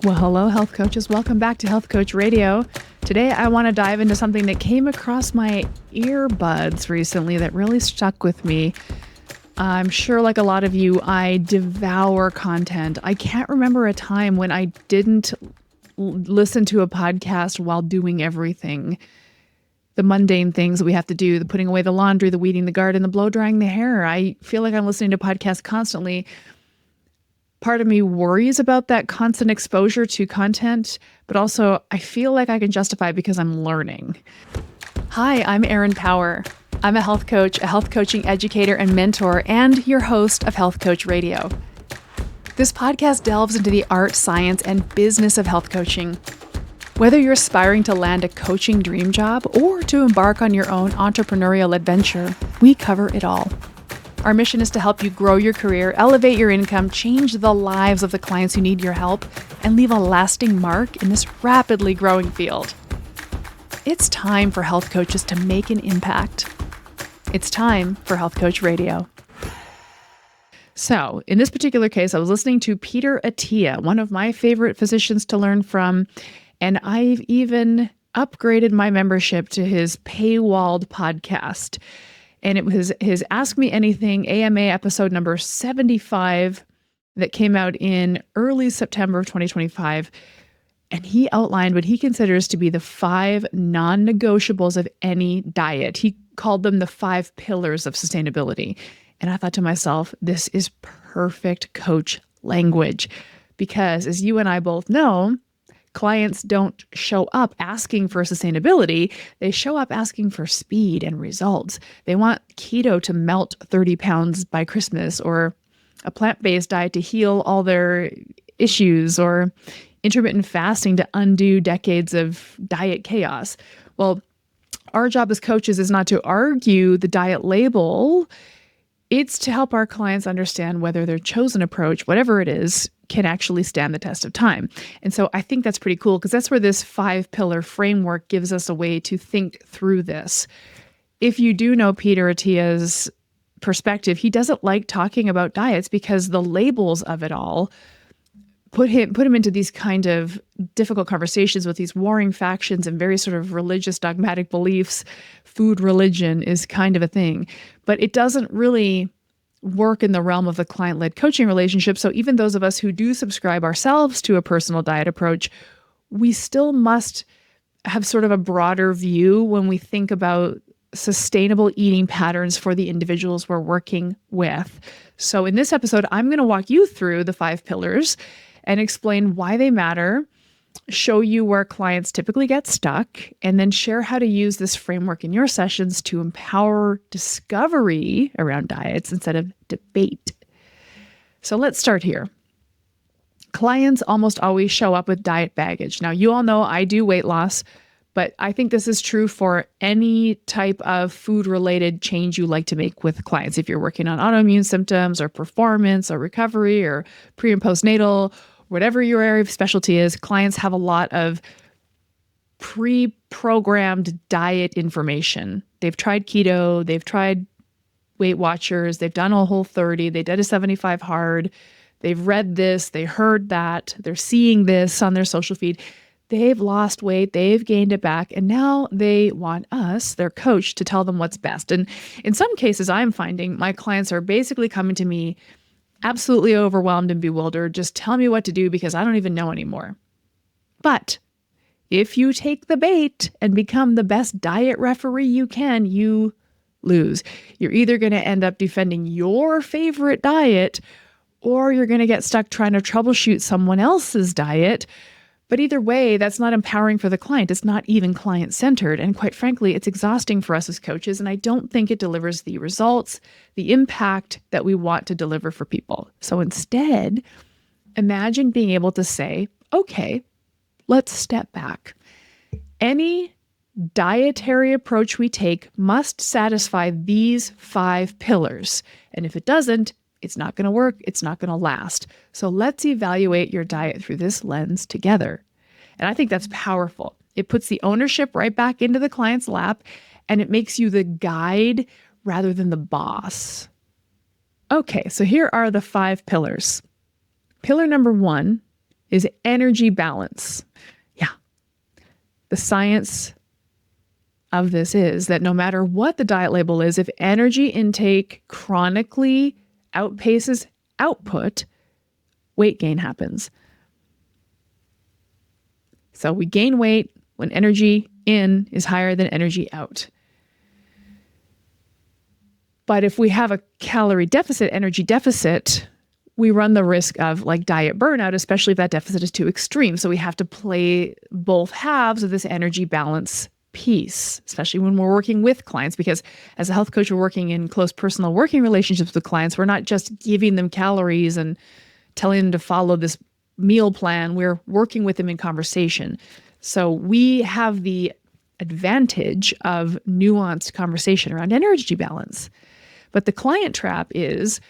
Well, hello, health coaches. Welcome back to Health Coach Radio. Today, I want to dive into something that came across my earbuds recently that really stuck with me. I'm sure, like a lot of you, I devour content. I can't remember a time when I didn't listen to a podcast while doing everything. The mundane things that we have to do, the putting away the laundry, the weeding the garden, the blow drying the hair. I feel like I'm listening to podcasts constantly. Part of me worries about that constant exposure to content, but also I feel like I can justify it because I'm learning. Hi, I'm Erin Power. I'm a health coach, a health coaching educator and mentor, and your host of Health Coach Radio. This podcast delves into the art, science, and business of health coaching. Whether you're aspiring to land a coaching dream job or to embark on your own entrepreneurial adventure, we cover it all. Our mission is to help you grow your career, elevate your income, change the lives of the clients who need your help, and leave a lasting mark in this rapidly growing field. It's time for health coaches to make an impact. It's time for Health Coach Radio. So, in this particular case, I was listening to Peter Attia, one of my favorite physicians to learn from, and I've even upgraded my membership to his paywalled podcast. And it was his Ask Me Anything AMA episode number 75 that came out in early September of 2025. And he outlined what he considers to be the 5 non-negotiables of any diet. He called them the 5 pillars of sustainability. And I thought to myself, this is perfect coach language. Because as you and I both know, clients don't show up asking for sustainability. They show up asking for speed and results. They want keto to melt 30 pounds by Christmas, or a plant-based diet to heal all their issues, or intermittent fasting to undo decades of diet chaos. Well, our job as coaches is not to argue the diet label. It's to help our clients understand whether their chosen approach, whatever it is, can actually stand the test of time. And so I think that's pretty cool because that's where this 5-pillar framework gives us a way to think through this. If you do know Peter Attia's perspective, he doesn't like talking about diets because the labels of it all put him into these kind of difficult conversations with these warring factions and very sort of religious dogmatic beliefs. Food religion is kind of a thing, but it doesn't really work in the realm of the client-led coaching relationship. So even those of us who do subscribe ourselves to a personal diet approach, we still must have sort of a broader view when we think about sustainable eating patterns for the individuals we're working with. So in this episode, I'm going to walk you through the 5 pillars and explain why they matter, show you where clients typically get stuck, and then share how to use this framework in your sessions to empower discovery around diets instead of debate. So let's start here. Clients almost always show up with diet baggage. Now, you all know I do weight loss, but I think this is true for any type of food-related change you like to make with clients. If you're working on autoimmune symptoms or performance or recovery or pre- and postnatal, whatever your area of specialty is, clients have a lot of pre-programmed diet information. They've tried keto, they've tried Weight Watchers, they've done a Whole30, they did a 75 hard, they've read this, they heard that, they're seeing this on their social feed. They've lost weight, they've gained it back, and now they want us, their coach, to tell them what's best. And in some cases, I'm finding my clients are basically coming to me absolutely overwhelmed and bewildered. Just tell me what to do because I don't even know anymore. But if you take the bait and become the best diet referee you can, you lose. You're either going to end up defending your favorite diet, or you're going to get stuck trying to troubleshoot someone else's diet. But either way, that's not empowering for the client. It's not even client-centered. And quite frankly, it's exhausting for us as coaches. And I don't think it delivers the results, the impact that we want to deliver for people. So instead, imagine being able to say, okay, let's step back. Any dietary approach we take must satisfy these 5 pillars. And if it doesn't, it's not going to work. It's not going to last. So let's evaluate your diet through this lens together. And I think that's powerful. It puts the ownership right back into the client's lap, and it makes you the guide rather than the boss. Okay, so here are the 5 pillars. Pillar number 1 is energy balance. Yeah. The science of this is that no matter what the diet label is, if energy intake chronically outpaces output, weight gain happens. So we gain weight when energy in is higher than energy out. But if we have a calorie deficit, energy deficit, we run the risk of like diet burnout, especially if that deficit is too extreme. So we have to play both halves of this energy balance piece, especially when we're working with clients, because as a health coach, we're working in close personal working relationships with clients. We're not just giving them calories and telling them to follow this meal plan. We're working with them in conversation. So we have the advantage of nuanced conversation around energy balance. But the client trap is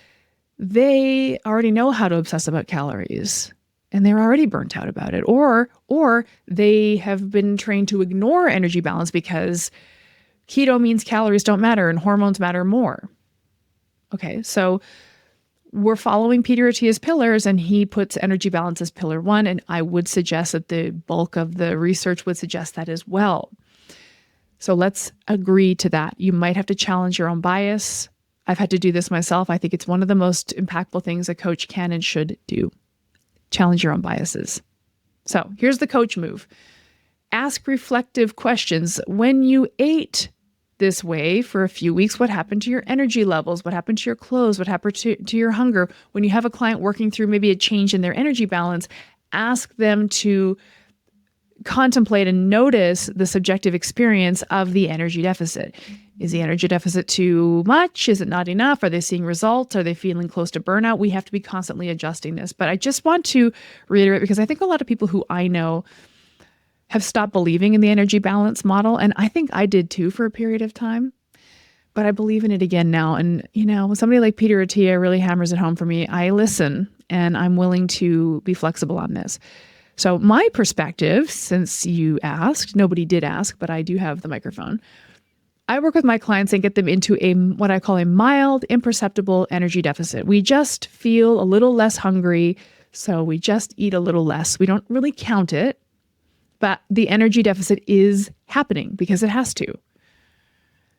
they already know how to obsess about calories and they're already burnt out about it. Or they have been trained to ignore energy balance because keto means calories don't matter and hormones matter more. Okay, so we're following Peter Attia's pillars and he puts energy balance as pillar 1. And I would suggest that the bulk of the research would suggest that as well. So let's agree to that. You might have to challenge your own bias. I've had to do this myself. I think it's one of the most impactful things a coach can and should do. Challenge your own biases. So here's the coach move. Ask reflective questions. When you ate this way for a few weeks, what happened to your energy levels? What happened to your clothes? What happened to your hunger? When you have a client working through maybe a change in their energy balance, ask them to contemplate and notice the subjective experience of the energy deficit. Is the energy deficit too much? Is it not enough? Are they seeing results? Are they feeling close to burnout? We have to be constantly adjusting this. But I just want to reiterate, because I think a lot of people who I know have stopped believing in the energy balance model. And I think I did too for a period of time, but I believe in it again now. And, when somebody like Peter Attia really hammers it home for me, I listen and I'm willing to be flexible on this. So my perspective, since you asked, nobody did ask, but I do have the microphone. I work with my clients and get them into what I call a mild, imperceptible energy deficit. We just feel a little less hungry, so we just eat a little less. We don't really count it, but the energy deficit is happening because it has to.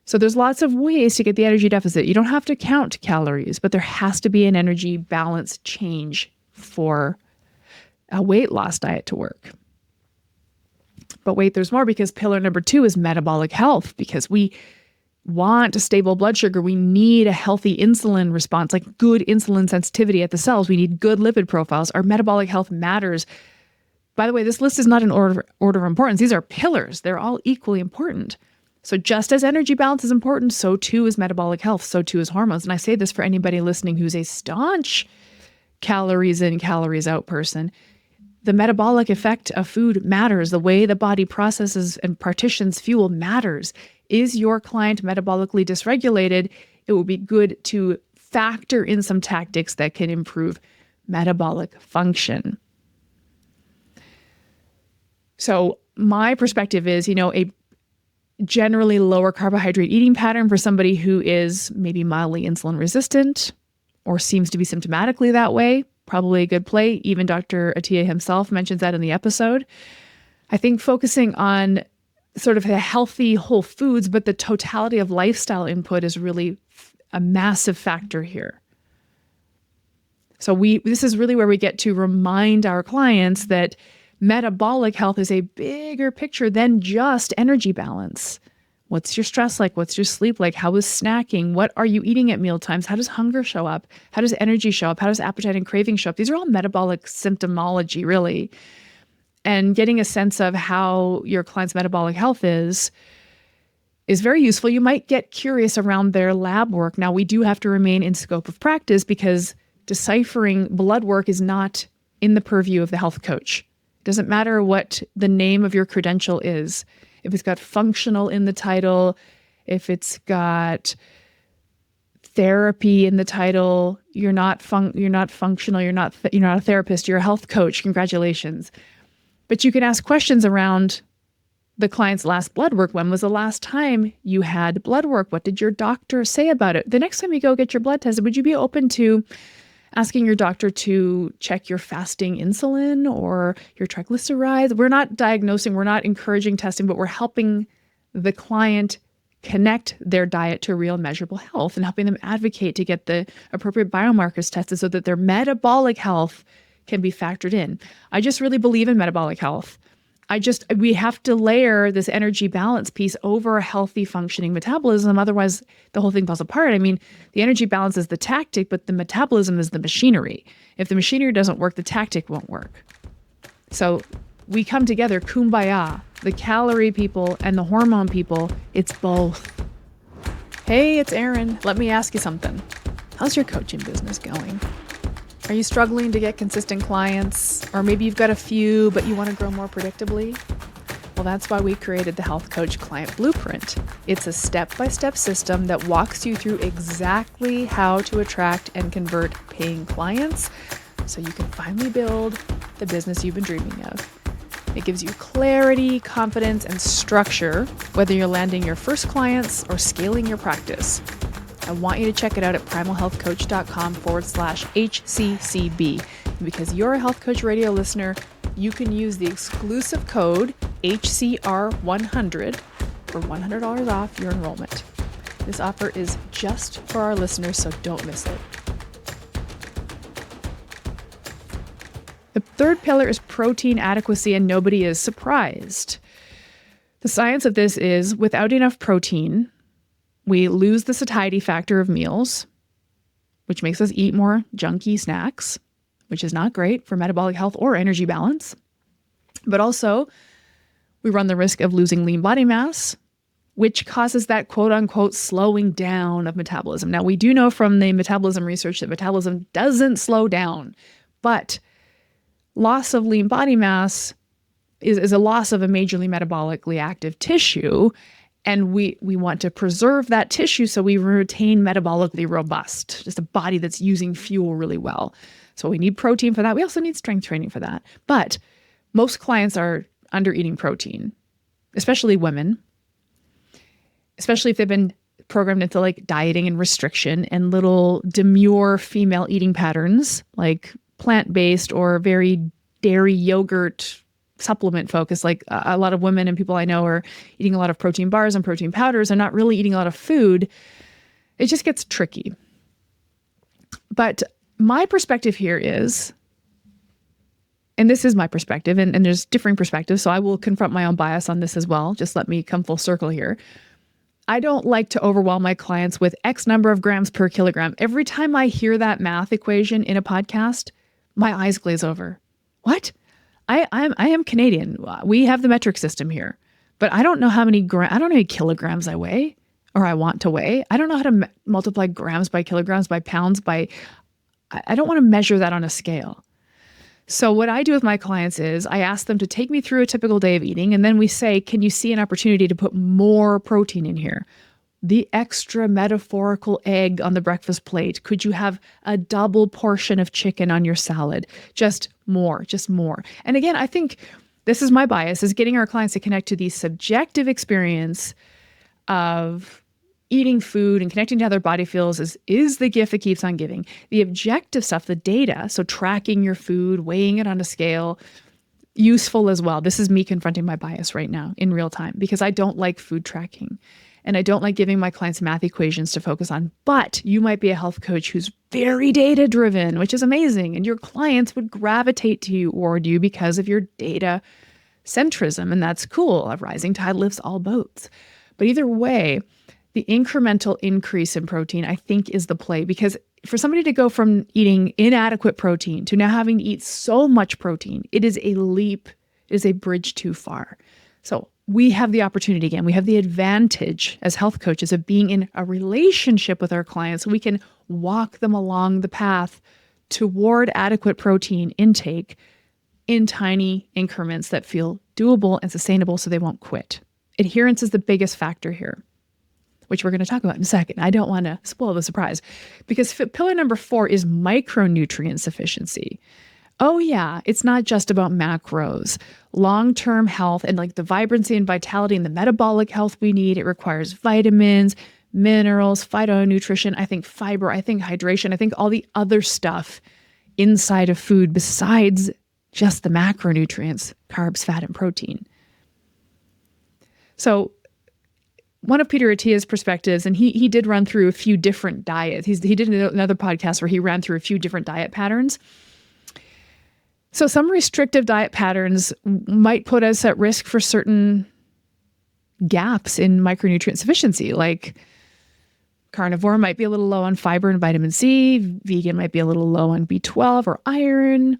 So there's lots of ways to get the energy deficit. You don't have to count calories, but there has to be an energy balance change for a weight loss diet to work. But wait, there's more, because pillar number 2 is metabolic health, because we want a stable blood sugar. We need a healthy insulin response, like good insulin sensitivity at the cells. We need good lipid profiles. Our metabolic health matters. By the way, this list is not in order of importance. These are pillars. They're all equally important. So just as energy balance is important, so too is metabolic health. So too is hormones. And I say this for anybody listening who's a staunch calories in, calories out person. The metabolic effect of food matters. The way the body processes and partitions fuel matters. Is your client metabolically dysregulated? It will be good to factor in some tactics that can improve metabolic function. So my perspective is, a generally lower carbohydrate eating pattern for somebody who is maybe mildly insulin resistant or seems to be symptomatically that way, probably a good play. Even Dr. Attia himself mentions that in the episode. I think focusing on sort of the healthy whole foods, but the totality of lifestyle input is really a massive factor here. So this is really where we get to remind our clients that metabolic health is a bigger picture than just energy balance. What's your stress like? What's your sleep like? How is snacking? What are you eating at meal times? How does hunger show up? How does energy show up? How does appetite and craving show up? These are all metabolic symptomology, really. And getting a sense of how your client's metabolic health is very useful. You might get curious around their lab work. Now, we do have to remain in scope of practice because deciphering blood work is not in the purview of the health coach. It doesn't matter what the name of your credential is. If it's got functional in the title, if it's got therapy in the title, you're not functional, you're not a therapist, you're a health coach. Congratulations. But you can ask questions around the client's last blood work. When was the last time you had blood work? What did your doctor say about it? The next time you go get your blood tested, would you be open to asking your doctor to check your fasting insulin or your triglycerides. We're not diagnosing, we're not encouraging testing, but we're helping the client connect their diet to real measurable health and helping them advocate to get the appropriate biomarkers tested so that their metabolic health can be factored in. I just really believe in metabolic health. We have to layer this energy balance piece over a healthy functioning metabolism. Otherwise, the whole thing falls apart. I mean, the energy balance is the tactic, but the metabolism is the machinery. If the machinery doesn't work, the tactic won't work. So we come together, kumbaya, the calorie people and the hormone people. It's both. Hey, it's Erin. Let me ask you something. How's your coaching business going? Are you struggling to get consistent clients? Or maybe you've got a few, but you want to grow more predictably? Well, that's why we created the Health Coach Client Blueprint. It's a step-by-step system that walks you through exactly how to attract and convert paying clients so you can finally build the business you've been dreaming of. It gives you clarity, confidence, and structure, whether you're landing your first clients or scaling your practice. I want you to check it out at primalhealthcoach.com/HCCB. And because you're a Health Coach Radio listener, you can use the exclusive code HCR100 for $100 off your enrollment. This offer is just for our listeners, so don't miss it. The third pillar is protein adequacy, and nobody is surprised. The science of this is without enough protein, we lose the satiety factor of meals, which makes us eat more junky snacks, which is not great for metabolic health or energy balance. But also, we run the risk of losing lean body mass, which causes that quote unquote slowing down of metabolism. Now, we do know from the metabolism research that metabolism doesn't slow down, but loss of lean body mass is a loss of a majorly metabolically active tissue. And we want to preserve that tissue so we retain metabolically robust, just a body that's using fuel really well. So we need protein for that. We also need strength training for that. But most clients are under eating protein, especially women, especially if they've been programmed into like dieting and restriction and little demure female eating patterns, like plant-based or very dairy yogurt supplement focused. Like a lot of women and people I know are eating a lot of protein bars and protein powders and not really eating a lot of food. It just gets tricky. But my perspective here is, and this is my perspective, and there's differing perspectives, so I will confront my own bias on this as well. Just let me come full circle here. I don't like to overwhelm my clients with X number of grams per kilogram. Every time I hear that math equation in a podcast, my eyes glaze over. What? I am Canadian. We have the metric system here, but I don't know how many I don't know how many kilograms I weigh or I want to weigh. I don't know how to multiply grams by kilograms by pounds I don't want to measure that on a scale. So what I do with my clients is I ask them to take me through a typical day of eating, and then we say, can you see an opportunity to put more protein in here? The extra metaphorical egg on the breakfast plate. Could you have a double portion of chicken on your salad? Just more. And again, I think this is my bias, is getting our clients to connect to the subjective experience of eating food and connecting to how their body feels is the gift that keeps on giving. The objective stuff, the data, so tracking your food, weighing it on a scale, useful as well. This is me confronting my bias right now in real time because I don't like food tracking. And I don't like giving my clients math equations to focus on. But you might be a health coach who's very data driven, which is amazing. And your clients would gravitate toward you because of your data centrism. And that's cool. A rising tide lifts all boats. But either way, the incremental increase in protein, I think, is the play. Because for somebody to go from eating inadequate protein to now having to eat so much protein, it is a leap, it is a bridge too far. So we have the opportunity again, we have the advantage as health coaches of being in a relationship with our clients. We can walk them along the path toward adequate protein intake in tiny increments that feel doable and sustainable so they won't quit. Adherence is the biggest factor here, which we're going to talk about in a second. I don't want to spoil the surprise because pillar number 4 is micronutrient sufficiency. Oh yeah, it's not just about macros. Long-term health and like the vibrancy and vitality and the metabolic health we need, it requires vitamins, minerals, phytonutrition, I think fiber, I think hydration, I think all the other stuff inside of food besides just the macronutrients, carbs, fat, and protein. So one of Peter Attia's perspectives, and he did run through a few different diets. He did another podcast where he ran through a few different diet patterns. So some restrictive diet patterns might put us at risk for certain gaps in micronutrient sufficiency, like carnivore might be a little low on fiber and vitamin C. Vegan might be a little low on B12 or iron.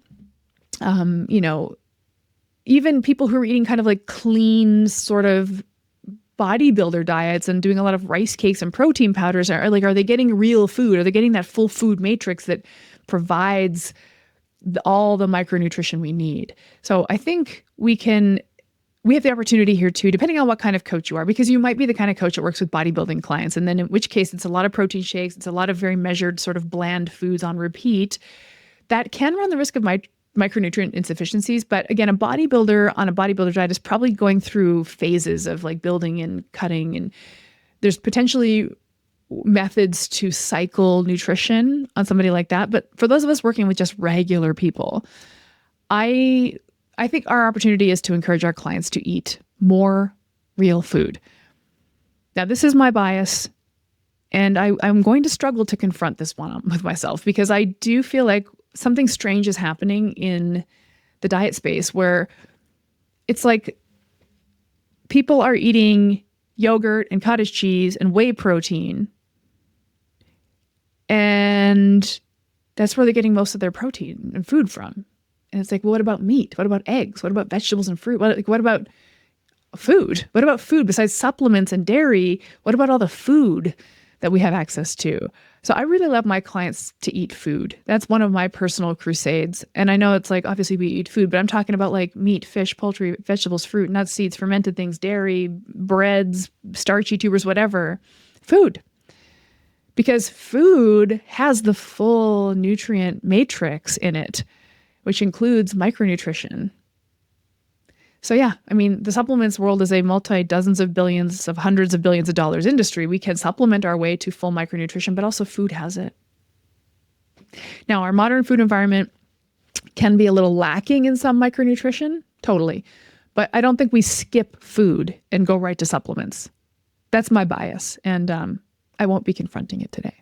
Even people who are eating kind of like clean sort of bodybuilder diets and doing a lot of rice cakes and protein powders are they getting real food? Are they getting that full food matrix that provides all the micronutrition we need? So I think we have the opportunity here too, depending on what kind of coach you are, because you might be the kind of coach that works with bodybuilding clients. And then in which case it's a lot of protein shakes. It's a lot of very measured sort of bland foods on repeat that can run the risk of micronutrient insufficiencies. But again, a bodybuilder on a bodybuilder diet is probably going through phases of like building and cutting. And there's potentially methods to cycle nutrition on somebody like that. But for those of us working with just regular people, I think our opportunity is to encourage our clients to eat more real food. Now, this is my bias, and I'm going to struggle to confront this one with myself because I do feel like something strange is happening in the diet space where it's like people are eating yogurt and cottage cheese and whey protein, and that's where they're getting most of their protein and food from. And it's like, well, what about meat? What about eggs? What about vegetables and fruit? What about food? What about food besides supplements and dairy? What about all the food that we have access to? So I really love my clients to eat food. That's one of my personal crusades. And I know it's like, obviously we eat food, but I'm talking about like meat, fish, poultry, vegetables, fruit, nuts, seeds, fermented things, dairy, breads, starchy tubers, whatever. Food. Because food has the full nutrient matrix in it, which includes micronutrition. So yeah, I mean, the supplements world is a multi-dozens of billions of hundreds of billions of dollars industry. We can supplement our way to full micronutrition, but also food has it. Now, our modern food environment can be a little lacking in some micronutrition, totally. But I don't think we skip food and go right to supplements. That's my bias, and I won't be confronting it today.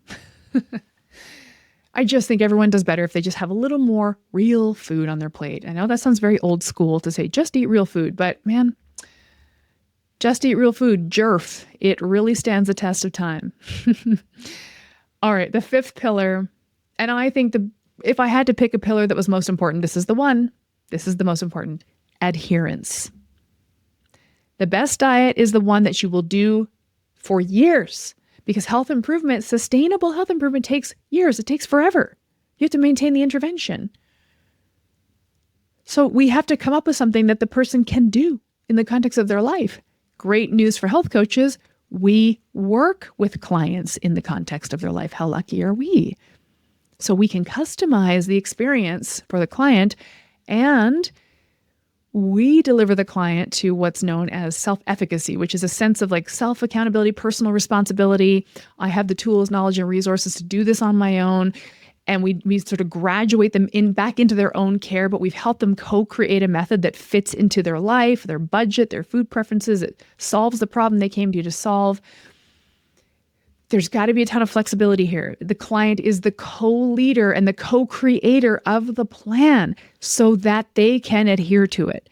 I just think everyone does better if they just have a little more real food on their plate. I know that sounds very old school to say, just eat real food, but man, just eat real food, jerf. It really stands the test of time. All right, the fifth pillar, and I think if I had to pick a pillar that was most important, this is the one. This is the most important. Adherence. The best diet is the one that you will do for years. Because health improvement, sustainable health improvement takes years. It takes forever. You have to maintain the intervention. So we have to come up with something that the person can do in the context of their life. Great news for health coaches. We work with clients in the context of their life. How lucky are we? So we can customize the experience for the client, and we deliver the client to what's known as self-efficacy, which is a sense of like self-accountability, personal responsibility. I have the tools, knowledge, and resources to do this on my own. And we sort of graduate them back into their own care, but we've helped them co-create a method that fits into their life, their budget, their food preferences. It solves the problem they came to you to solve. There's got to be a ton of flexibility here. The client is the co-leader and the co-creator of the plan so that they can adhere to it.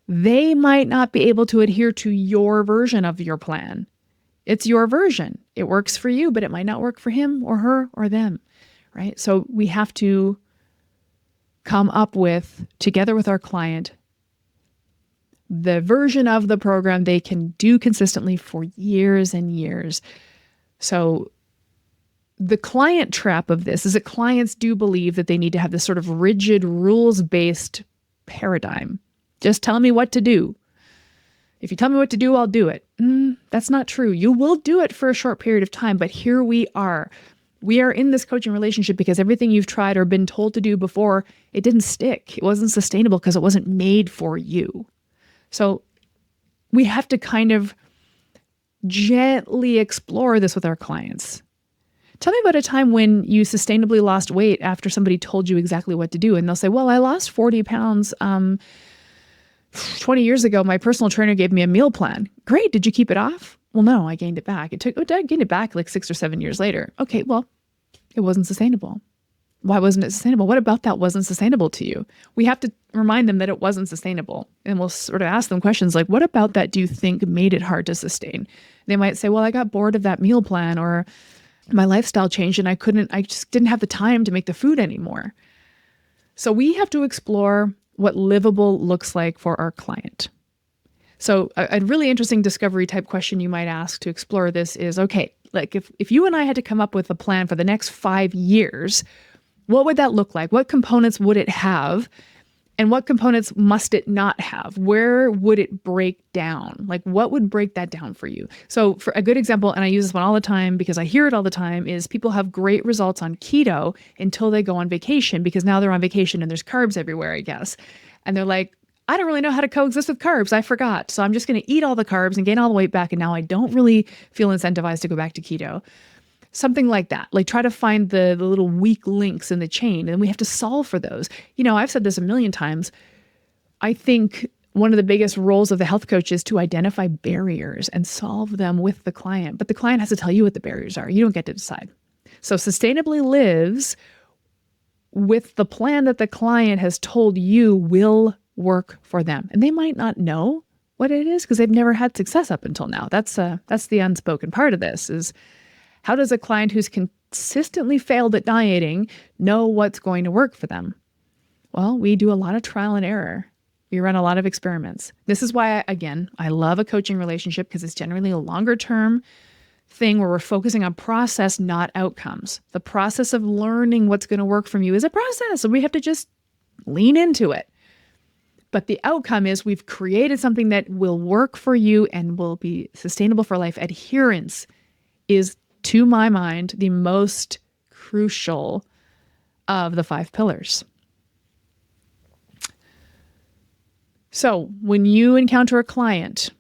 They might not be able to adhere to your version of your plan. It's your version. It works for you, but it might not work for him or her or them, right? So we have to come up with, together with our client, the version of the program they can do consistently for years and years. So the client trap of this is that clients do believe that they need to have this sort of rigid rules-based paradigm. Just tell me what to do. If you tell me what to do, I'll do it. That's not true. You will do it for a short period of time, but here we are. We are in this coaching relationship because everything you've tried or been told to do before, it didn't stick. It wasn't sustainable because it wasn't made for you. So we have to kind of gently explore this with our clients. Tell me about a time when you sustainably lost weight after somebody told you exactly what to do. And they'll say, well, I lost 40 pounds 20 years ago. My personal trainer gave me a meal plan. Great. Did you keep it off? Well, no, I gained it back. I gained it back like 6 or 7 years later. Okay, well, it wasn't sustainable. Why wasn't it sustainable? What about that wasn't sustainable to you? We have to remind them that it wasn't sustainable. And we'll sort of ask them questions like, what about that do you think made it hard to sustain? They might say, well, I got bored of that meal plan, or my lifestyle changed and I just didn't have the time to make the food anymore. So we have to explore what livable looks like for our client. So a really interesting discovery type question you might ask to explore this is, okay, like if you and I had to come up with a plan for the next 5 years, what would that look like? What components would it have? And what components must it not have? Where would it break down? Like what would break that down for you? So for a good example, and I use this one all the time because I hear it all the time, is people have great results on keto until they go on vacation, because now they're on vacation and there's carbs everywhere, I guess. And they're like, I don't really know how to coexist with carbs. I forgot. So I'm just going to eat all the carbs and gain all the weight back. And now I don't really feel incentivized to go back to keto. Something like that. Like try to find the little weak links in the chain, and we have to solve for those. You know, I've said this a million times. I think one of the biggest roles of the health coach is to identify barriers and solve them with the client. But the client has to tell you what the barriers are. You don't get to decide. So Sustainably lives with the plan that the client has told you will work for them. And they might not know what it is because they've never had success up until now. That's the unspoken part of this is, how does a client who's consistently failed at dieting know what's going to work for them? Well, we do a lot of trial and error. We run a lot of experiments. This is why, again, I love a coaching relationship, because it's generally a longer term thing where we're focusing on process, not outcomes. The process of learning what's going to work from you is a process, and we have to just lean into it. But the outcome is we've created something that will work for you and will be sustainable for life. Adherence is, to my mind, the most crucial of the 5 pillars. So when you encounter a client,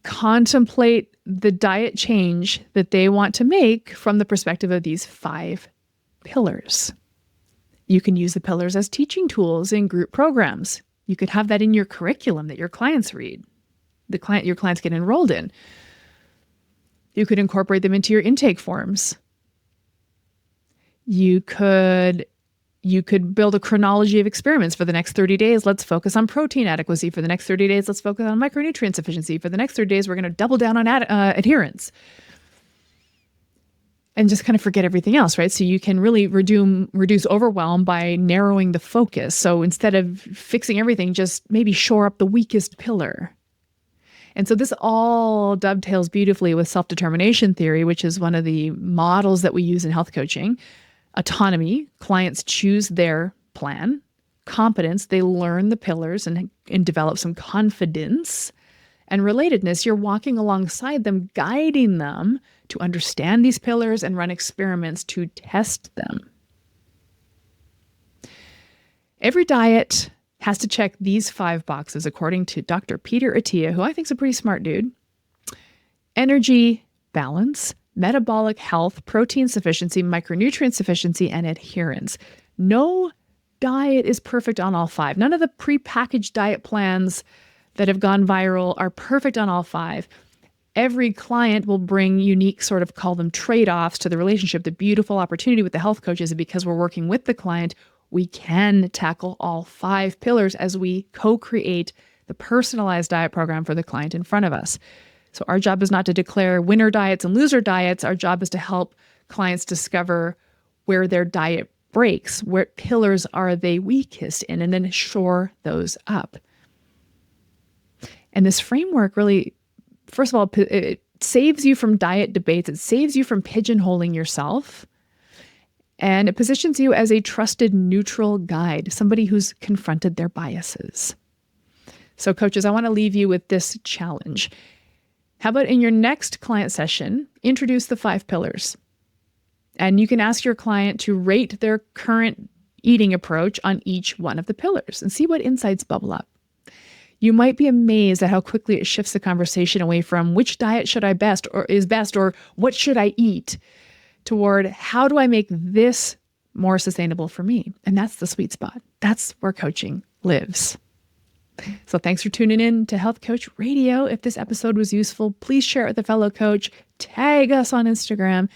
contemplate the diet change that they want to make from the perspective of these 5 pillars. You can use the pillars as teaching tools in group programs. You could have that in your curriculum that your clients read, your clients get enrolled in. You could incorporate them into your intake forms. You could build a chronology of experiments. For the next 30 days, let's focus on protein adequacy. For the next 30 days, let's focus on micronutrient sufficiency. For the next 30 days, we're going to double down on adherence. And just kind of forget everything else, right? So you can really reduce overwhelm by narrowing the focus. So instead of fixing everything, just maybe shore up the weakest pillar. And so this all dovetails beautifully with self-determination theory, which is one of the models that we use in health coaching. Autonomy, clients choose their plan. Competence, they learn the pillars and develop some confidence. And relatedness, you're walking alongside them, guiding them to understand these pillars and run experiments to test them. Every diet has to check these 5 boxes, according to Dr. Peter Attia, who I think is a pretty smart dude. Energy balance, metabolic health, protein sufficiency, micronutrient sufficiency, and adherence. No diet is perfect on all 5. None of the prepackaged diet plans that have gone viral are perfect on all 5. Every client will bring unique sort of, call them trade-offs to the relationship. The beautiful opportunity with the health coach is that because we're working with the client, we can tackle all 5 pillars as we co-create the personalized diet program for the client in front of us. So our job is not to declare winner diets and loser diets. Our job is to help clients discover where their diet breaks, what pillars are they weakest in, and then shore those up. And this framework really, first of all, it saves you from diet debates. It saves you from pigeonholing yourself. And it positions you as a trusted neutral guide, somebody who's confronted their biases. So coaches, I want to leave you with this challenge. How about in your next client session, introduce the 5 pillars. And you can ask your client to rate their current eating approach on each one of the pillars and see what insights bubble up. You might be amazed at how quickly it shifts the conversation away from which diet should I best or what should I eat toward how do I make this more sustainable for me? And that's the sweet spot. That's where coaching lives. So thanks for tuning in to Health Coach Radio. If this episode was useful, please share it with a fellow coach, tag us on Instagram,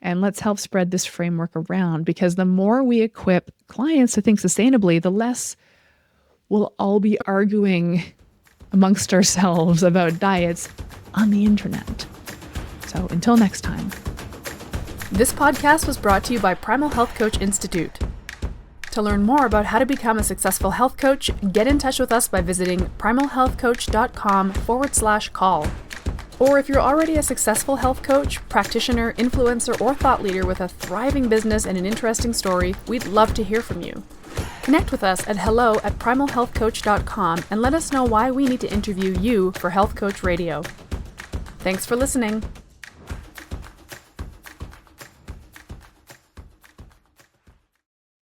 and let's help spread this framework around, because the more we equip clients to think sustainably, the less we'll all be arguing amongst ourselves about diets on the internet. So until next time. This podcast was brought to you by Primal Health Coach Institute. To learn more about how to become a successful health coach, get in touch with us by visiting primalhealthcoach.com/call. Or if you're already a successful health coach, practitioner, influencer, or thought leader with a thriving business and an interesting story, we'd love to hear from you. Connect with us at hello@primalhealthcoach.com and let us know why we need to interview you for Health Coach Radio. Thanks for listening.